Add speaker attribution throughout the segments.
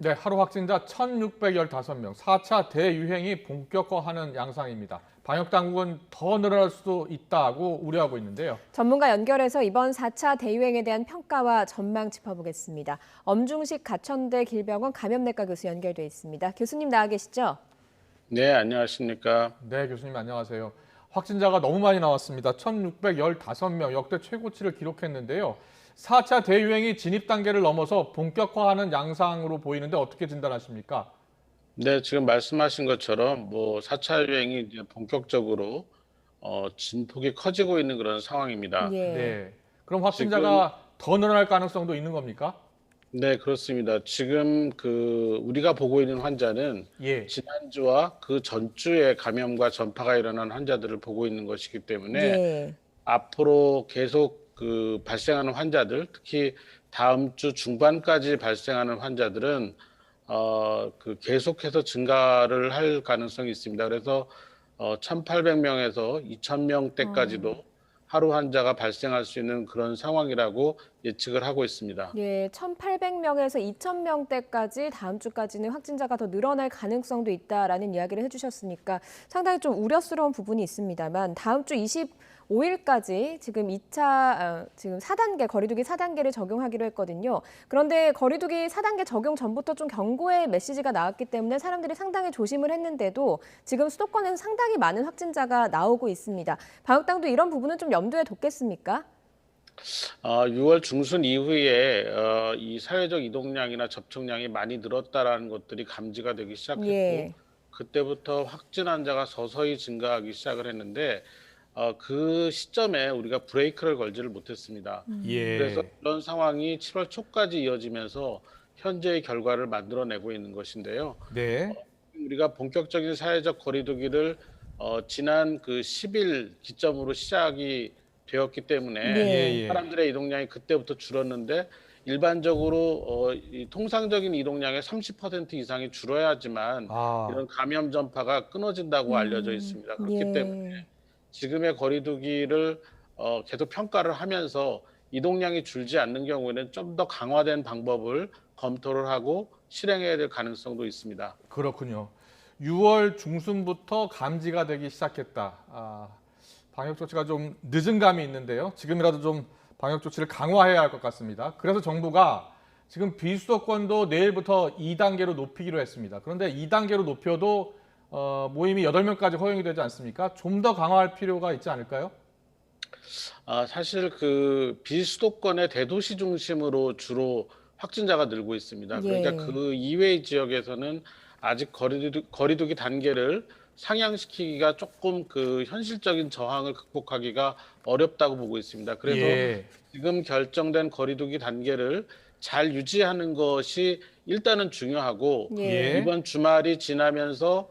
Speaker 1: 네, 하루 확진자 1,615명, 4차 대유행이 본격화하는 양상입니다. 방역 당국은 더 늘어날 수도 있다고 우려하고 있는데요.
Speaker 2: 전문가 연결해서 이번 4차 대유행에 대한 평가와 전망 짚어보겠습니다. 엄중식 가천대 길병원 감염내과 교수 연결돼 있습니다. 교수님 나와 계시죠?
Speaker 3: 네, 안녕하십니까.
Speaker 1: 네, 교수님 안녕하세요. 확진자가 너무 많이 나왔습니다. 1,615명, 역대 최고치를 기록했는데요. 4차 대유행이 진입 단계를 넘어서 본격화하는 양상으로 보이는데 어떻게 진단하십니까?
Speaker 3: 네, 지금 말씀하신 것처럼 4차 유행이 이제 본격적으로 진폭이 커지고 있는 그런 상황입니다.
Speaker 2: 예.
Speaker 1: 네. 그럼
Speaker 3: 지금
Speaker 1: 확진자가 더 늘어날 가능성도 있는 겁니까?
Speaker 3: 네, 그렇습니다. 지금 우리가 보고 있는 환자는
Speaker 1: 예.
Speaker 3: 지난주와 그 전주에 감염과 전파가 일어난 환자들을 보고 있는 것이기 때문에
Speaker 2: 예.
Speaker 3: 앞으로 계속 발생하는 환자들, 특히 다음 주 중반까지 발생하는 환자들은 계속해서 증가를 할 가능성이 있습니다. 그래서 1,800명에서 2,000명대까지도 하루 환자가 발생할 수 있는 그런 상황이라고 예측을 하고 있습니다.
Speaker 2: 예, 1,800명에서 2,000명대까지 다음 주까지는 확진자가 더 늘어날 가능성도 있다라는 이야기를 해주셨으니까 상당히 좀 우려스러운 부분이 있습니다만 다음 주 25일까지 지금 2차 지금 4단계 거리두기 4단계를 적용하기로 했거든요. 그런데 거리두기 4단계 적용 전부터 좀 경고의 메시지가 나왔기 때문에 사람들이 상당히 조심을 했는데도 지금 수도권에는 상당히 많은 확진자가 나오고 있습니다. 방역당도 이런 부분은 좀 염두에 뒀겠습니까?
Speaker 3: 6월 중순 이후에 이 사회적 이동량이나 접촉량이 많이 늘었다라는 것들이 감지가 되기 시작했고,
Speaker 2: 예.
Speaker 3: 그때부터 확진 환자가 서서히 증가하기 시작을 했는데 그 시점에 우리가 브레이크를 걸지를 못했습니다. 그래서
Speaker 1: 예.
Speaker 3: 이런 상황이 7월 초까지 이어지면서 현재의 결과를 만들어내고 있는 것인데요.
Speaker 1: 네.
Speaker 3: 우리가 본격적인 사회적 거리두기를 지난 10일 기점으로 시작이 되었기 때문에
Speaker 2: 네.
Speaker 1: 예.
Speaker 3: 사람들의 이동량이 그때부터 줄었는데 일반적으로 이 통상적인 이동량의 30% 이상이 줄어야지만
Speaker 1: 아,
Speaker 3: 이런 감염 전파가 끊어진다고 알려져 있습니다. 그렇기 때문에
Speaker 2: 예.
Speaker 3: 지금의 거리두기를 계속 평가를 하면서 이동량이 줄지 않는 경우에는 좀 더 강화된 방법을 검토를 하고 실행해야 될 가능성도 있습니다.
Speaker 1: 그렇군요. 6월 중순부터 감지가 되기 시작했다. 방역 조치가 좀 늦은 감이 있는데요. 지금이라도 좀 방역 조치를 강화해야 할 것 같습니다. 그래서 정부가 지금 비수도권도 내일부터 2단계로 높이기로 했습니다. 그런데 2단계로 높여도 모임이 8명까지 허용이 되지 않습니까? 좀 더 강화할 필요가 있지 않을까요?
Speaker 3: 사실 비수도권의 대도시 중심으로 주로 확진자가 늘고 있습니다. 그러니까
Speaker 2: 예.
Speaker 3: 그 이외의 지역에서는 아직 거리두기 단계를 상향시키기가 조금 현실적인 저항을 극복하기가 어렵다고 보고 있습니다. 그래서
Speaker 1: 예.
Speaker 3: 지금 결정된 거리두기 단계를 잘 유지하는 것이 일단은 중요하고,
Speaker 2: 예.
Speaker 1: 예.
Speaker 3: 이번 주말이 지나면서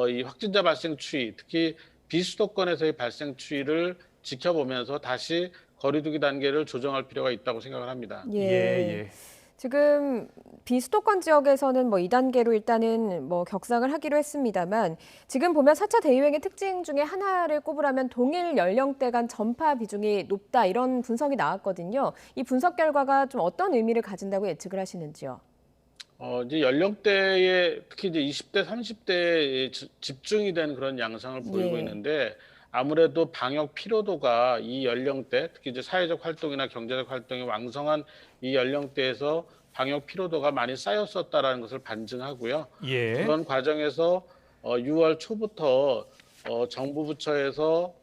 Speaker 3: 이 확진자 발생 추이, 특히 비수도권에서의 발생 추이를 지켜보면서 다시 거리두기 단계를 조정할 필요가 있다고 생각을 합니다.
Speaker 1: 예.
Speaker 2: 예.
Speaker 1: 예.
Speaker 2: 지금 비수도권 지역에서는 2단계로 일단은 격상을 하기로 했습니다만 지금 보면 4차 대유행의 특징 중에 하나를 꼽으라면 동일 연령대 간 전파 비중이 높다 이런 분석이 나왔거든요. 이 분석 결과가 좀 어떤 의미를 가진다고 예측을 하시는지요?
Speaker 3: 이제 연령대에 특히 이제 20대, 30대에 집중이 된 그런 양상을 보이고
Speaker 2: 예.
Speaker 3: 있는데, 아무래도 방역 피로도가 이 연령대, 특히 이제 사회적 활동이나 경제적 활동이 왕성한 이 연령대에서 방역 피로도가 많이 쌓였었다라는 것을 반증하고요.
Speaker 1: 예.
Speaker 3: 그런 과정에서 6월 초부터 정부 부처에서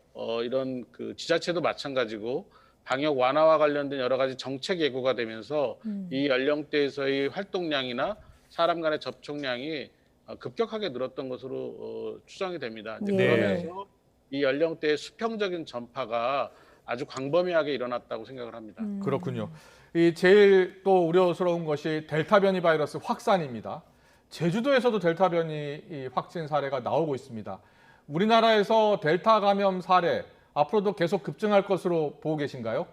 Speaker 3: 이런 지자체도 마찬가지고 방역 완화와 관련된 여러 가지 정책 예고가 되면서 이 연령대에서의 활동량이나 사람 간의 접촉량이 급격하게 늘었던 것으로 추정이 됩니다. 이제
Speaker 2: 예.
Speaker 3: 그러면서 이 연령대의 수평적인 전파가 아주 광범위하게 일어났다고 생각을 합니다.
Speaker 1: 그렇군요. 이 제일 또 우려스러운 것이 델타 변이 바이러스 확산입니다. 제주도에서도 델타 변이 이 확진 사례가 나오고 있습니다. 우리나라에서 델타 감염 사례 앞으로도 계속 급증할 것으로 보고 계신가요?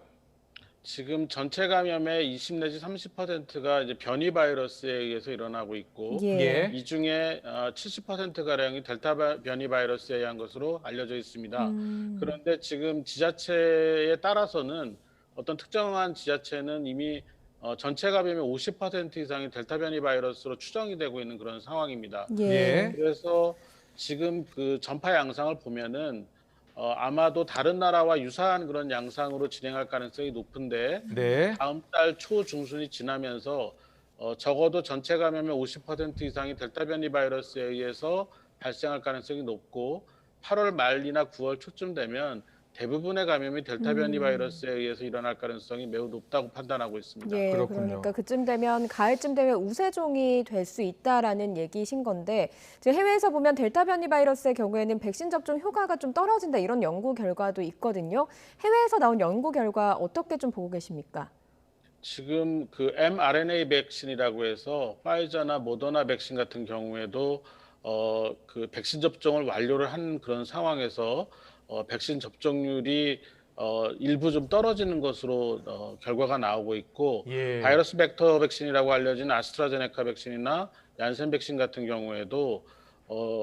Speaker 3: 지금 전체 감염의 20 내지 30%가 이제 변이 바이러스에 의해서 일어나고 있고,
Speaker 2: 예.
Speaker 3: 이 중에 70%가량이 델타 변이 바이러스에 의한 것으로 알려져 있습니다. 그런데 지금 지자체에 따라서는 어떤 특정한 지자체는 이미 전체 감염의 50% 이상이 델타 변이 바이러스로 추정이 되고 있는 그런 상황입니다.
Speaker 1: 예.
Speaker 3: 그래서 지금 그 전파 양상을 보면은 아마도 다른 나라와 유사한 그런 양상으로 진행할 가능성이 높은데
Speaker 1: 네.
Speaker 3: 다음 달 초 중순이 지나면서 적어도 전체 감염의 50% 이상이 델타 변이 바이러스에 의해서 발생할 가능성이 높고 8월 말이나 9월 초쯤 되면 대부분의 감염이 델타 변이 바이러스에 의해서 일어날 가능성이 매우 높다고 판단하고 있습니다.
Speaker 2: 예,
Speaker 1: 그렇군요.
Speaker 2: 그러니까 그쯤 되면 가을쯤 되면 우세종이 될 수 있다라는 얘기신 건데 지금 해외에서 보면 델타 변이 바이러스의 경우에는 백신 접종 효과가 좀 떨어진다 이런 연구 결과도 있거든요. 해외에서 나온 연구 결과 어떻게 좀 보고 계십니까?
Speaker 3: 지금 그 mRNA 백신이라고 해서 파이저나 모더나 백신 같은 경우에도 그 백신 접종을 완료를 한 그런 상황에서 백신 접종률이 일부 좀 떨어지는 것으로 결과가 나오고 있고
Speaker 1: 예.
Speaker 3: 바이러스 벡터 백신이라고 알려진 아스트라제네카 백신이나 얀센 백신 같은 경우에도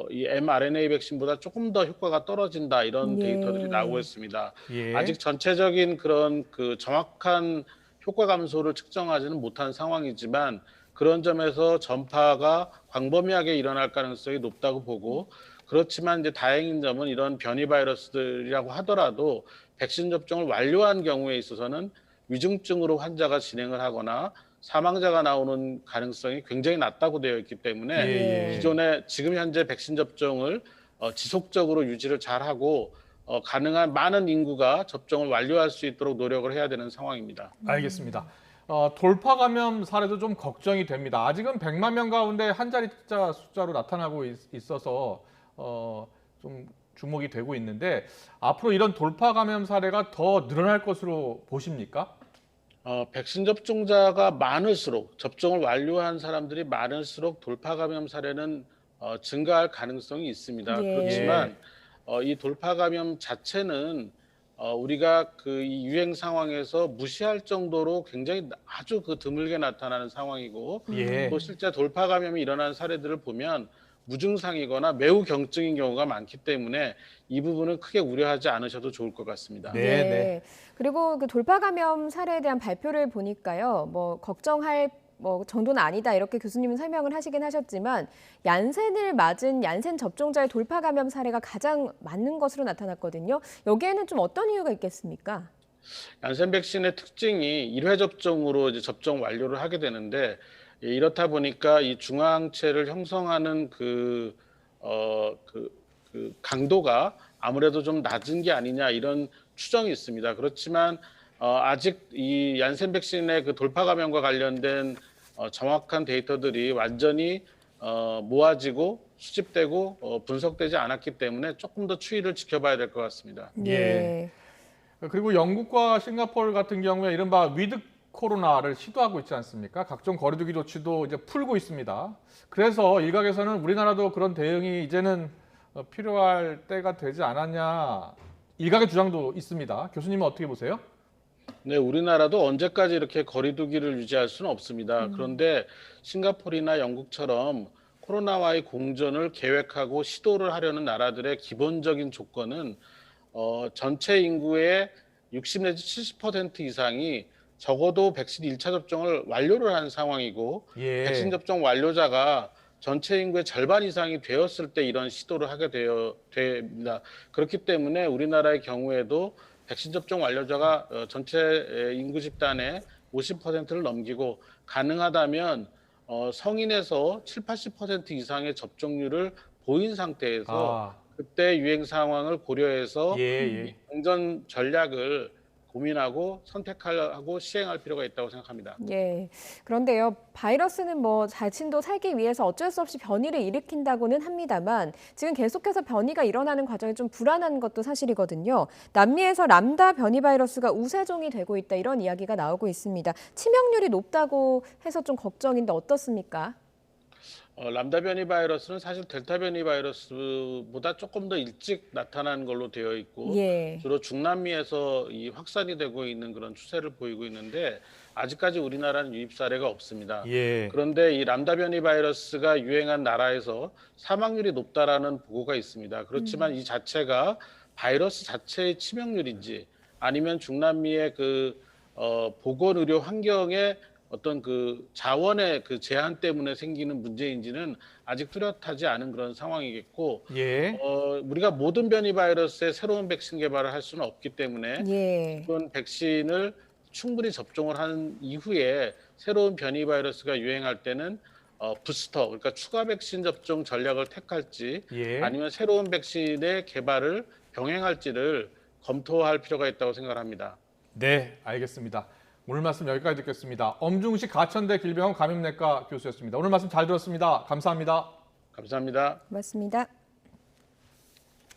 Speaker 3: 이 mRNA 백신보다 조금 더 효과가 떨어진다 이런
Speaker 2: 예.
Speaker 3: 데이터들이 나오고 있습니다.
Speaker 1: 예.
Speaker 3: 아직 전체적인 그런 그 정확한 효과 감소를 측정하지는 못한 상황이지만 그런 점에서 전파가 광범위하게 일어날 가능성이 높다고 보고 그렇지만 이제 다행인 점은 이런 변이 바이러스들이라고 하더라도 백신 접종을 완료한 경우에 있어서는 위중증으로 환자가 진행을 하거나 사망자가 나오는 가능성이 굉장히 낮다고 되어 있기 때문에
Speaker 1: 예, 예.
Speaker 3: 기존에 지금 현재 백신 접종을 지속적으로 유지를 잘하고 가능한 많은 인구가 접종을 완료할 수 있도록 노력을 해야 되는 상황입니다.
Speaker 1: 알겠습니다. 돌파 감염 사례도 좀 걱정이 됩니다. 아직은 100만 명 가운데 한 자리자 숫자로 나타나고 있어서 좀 주목이 되고 있는데 앞으로 이런 돌파 감염 사례가 더 늘어날 것으로 보십니까?
Speaker 3: 백신 접종자가 많을수록 접종을 완료한 사람들이 많을수록 돌파 감염 사례는 증가할 가능성이 있습니다.
Speaker 2: 예.
Speaker 3: 그렇지만 이 돌파 감염 자체는 우리가 그 이 유행 상황에서 무시할 정도로 굉장히 아주 그 드물게 나타나는 상황이고
Speaker 1: 예.
Speaker 3: 또 실제 돌파 감염이 일어난 사례들을 보면 무증상이거나 매우 경증인 경우가 많기 때문에 이 부분은 크게 우려하지 않으셔도 좋을 것 같습니다.
Speaker 1: 네, 네.
Speaker 2: 그리고 그 돌파 감염 사례에 대한 발표를 보니까요. 뭐 걱정할 뭐 정도는 아니다 이렇게 교수님은 설명을 하시긴 하셨지만 얀센을 맞은 얀센 접종자의 돌파 감염 사례가 가장 많은 것으로 나타났거든요. 여기에는 좀 어떤 이유가 있겠습니까?
Speaker 3: 얀센 백신의 특징이 1회 접종으로 이제 접종 완료를 하게 되는데 이렇다 보니까 이 중화항체를 형성하는 그 강도가 아무래도 좀 낮은 게 아니냐 이런 추정이 있습니다. 그렇지만 아직 이 얀센 백신의 그 돌파 감염과 관련된 정확한 데이터들이 완전히 모아지고 수집되고 분석되지 않았기 때문에 조금 더 추이를 지켜봐야 될 것 같습니다.
Speaker 1: 예. 그리고 영국과 싱가포르 같은 경우에 이른바 위드 코로나를 시도하고 있지 않습니까? 각종 거리두기 조치도 이제 풀고 있습니다. 그래서 일각에서는 우리나라도 그런 대응이 이제는 필요할 때가 되지 않았냐 일각의 주장도 있습니다. 교수님은 어떻게 보세요?
Speaker 3: 네, 우리나라도 언제까지 이렇게 거리두기를 유지할 수는 없습니다. 그런데 싱가포르나 영국처럼 코로나와의 공존을 계획하고 시도를 하려는 나라들의 기본적인 조건은 전체 인구의 60 내지 70% 이상이 적어도 백신 1차 접종을 완료를 한 상황이고
Speaker 1: 예.
Speaker 3: 백신 접종 완료자가 전체 인구의 절반 이상이 되었을 때 이런 시도를 하게 됩니다. 그렇기 때문에 우리나라의 경우에도 백신 접종 완료자가 전체 인구 집단의 50%를 넘기고 가능하다면 성인에서 7, 80% 이상의 접종률을 보인 상태에서 그때 유행 상황을 고려해서
Speaker 1: 예.
Speaker 3: 이 공전 전략을 고민하고 선택하고 시행할 필요가 있다고 생각합니다.
Speaker 2: 예. 그런데요, 바이러스는 뭐 자신도 살기 위해서 어쩔 수 없이 변이를 일으킨다고는 합니다만 지금 계속해서 변이가 일어나는 과정이 좀 불안한 것도 사실이거든요. 남미에서 람다 변이 바이러스가 우세종이 되고 있다 이런 이야기가 나오고 있습니다. 치명률이 높다고 해서 좀 걱정인데 어떻습니까?
Speaker 3: 람다 변이 바이러스는 사실 델타 변이 바이러스보다 조금 더 일찍 나타난 걸로 되어 있고
Speaker 2: 예.
Speaker 3: 주로 중남미에서 이 확산이 되고 있는 그런 추세를 보이고 있는데 아직까지 우리나라는 유입 사례가 없습니다.
Speaker 1: 예.
Speaker 3: 그런데 이 람다 변이 바이러스가 유행한 나라에서 사망률이 높다라는 보고가 있습니다. 그렇지만 이 자체가 바이러스 자체의 치명률인지 아니면 중남미의 그 보건 의료 환경에 어떤 그 자원의 그 제한 때문에 생기는 문제인지는 아직 뚜렷하지 않은 그런 상황이겠고,
Speaker 1: 예.
Speaker 3: 우리가 모든 변이 바이러스의 새로운 백신 개발을 할 수는 없기 때문에
Speaker 2: 예.
Speaker 3: 이번 백신을 충분히 접종을 한 이후에 새로운 변이 바이러스가 유행할 때는 부스터, 그러니까 추가 백신 접종 전략을 택할지
Speaker 1: 예.
Speaker 3: 아니면 새로운 백신의 개발을 병행할지를 검토할 필요가 있다고 생각합니다.
Speaker 1: 네, 알겠습니다. 오늘 말씀 여기까지 듣겠습니다. 엄중식 가천대 길병원 감염내과 교수였습니다. 오늘 말씀 잘 들었습니다. 감사합니다.
Speaker 3: 감사합니다.
Speaker 2: 고맙습니다.